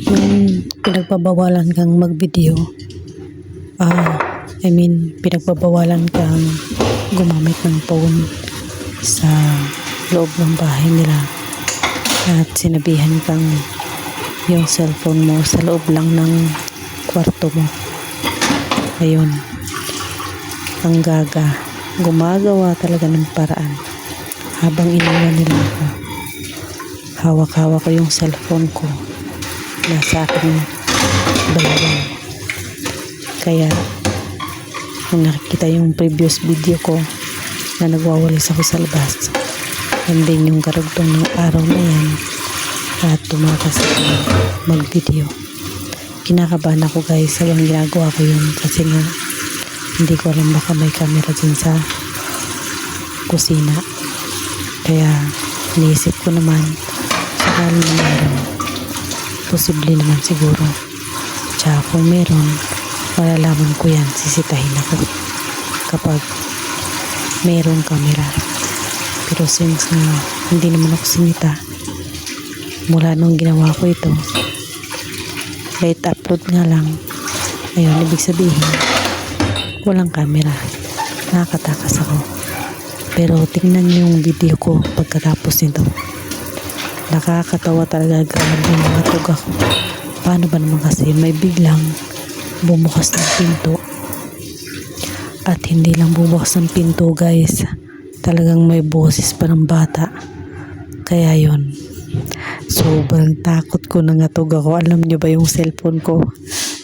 Yung pinagpabawalan kang mag-video, pinagpabawalan kang gumamit ng phone sa loob ng bahay nila at sinabihan kang yung cellphone mo sa loob lang ng kwarto mo. Ayun, ang gaga, gumagawa talaga ng paraan. Habang iniwan nila ako, hawak-hawak ko yung cellphone ko, nasa aking balawang. Kaya kung nakikita yung previous video ko na nagwawalis ako sa labas, yan din yung karugtong ng araw na yan at tumakas ako mag-video. Kinakabahan ako guys habang ginagawa ko yun kasi nga hindi ko alam baka may camera dyan sa kusina. Kaya iniisip ko naman sakali na meron, posible naman siguro. Tsaka kung meron, malalaman ko yan, sisitahin ako kapag meron camera. Pero since na hindi naman ako sinita mula nung ginawa ko ito, late upload nga lang, ayun, ibig sabihin walang camera. Nakakatakas ako. Pero tingnan niyo yung video ko pagkatapos nito. Nakakatawa talaga, grabe mga tuga ko. Paano ba naman kasi may biglang bumukas ng pinto. At hindi lang bumukas ng pinto guys, talagang may boses pa ng bata. Kaya yun, sobrang takot ko, nangatog ako. Alam nyo ba yung cellphone ko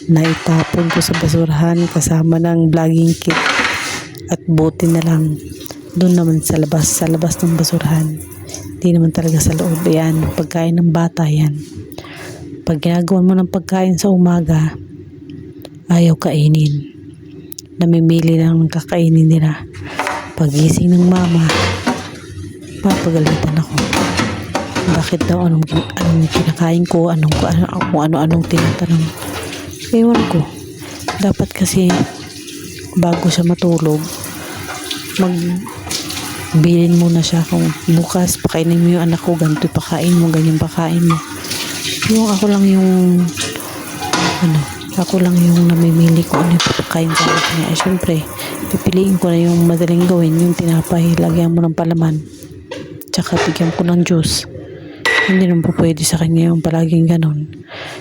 naitapon ko sa basurahan kasama ng vlogging kit. At buti na lang doon naman sa labas ng basurahan, hindi naman talaga sa loob. Yan, pagkain ng bata yan. Pag ginagawan mo ng pagkain sa umaga, ayaw kainin, namimili lang ng kakainin nila. Pagising ng mama, papagalitan ako. Bakit daw, anong kinakain ko, ano-anong tinatanong. Ewan ko, dapat kasi bago siya matulog, magbilin muna siya kung bukas pakainin mo yung anak ko, ganito pakain mo, ganyan pakain mo. Yung ako lang yung namimili ko ano yung papakain ko niya. Eh syempre, pipiliin ko na yung madaling gawin, yung tinapay, lagyan mo ng palaman, tsaka bigyan ko ng juice. Hindi naman po pwede sa kanya yung palaging ganon.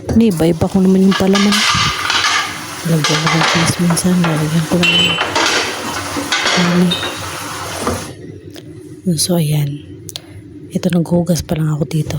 Hindi, iba ko naman yung palaman. Lagyan ko ng cheese minsan, lalagyan ko ng So ayan, ito, naghugas pa lang ako dito.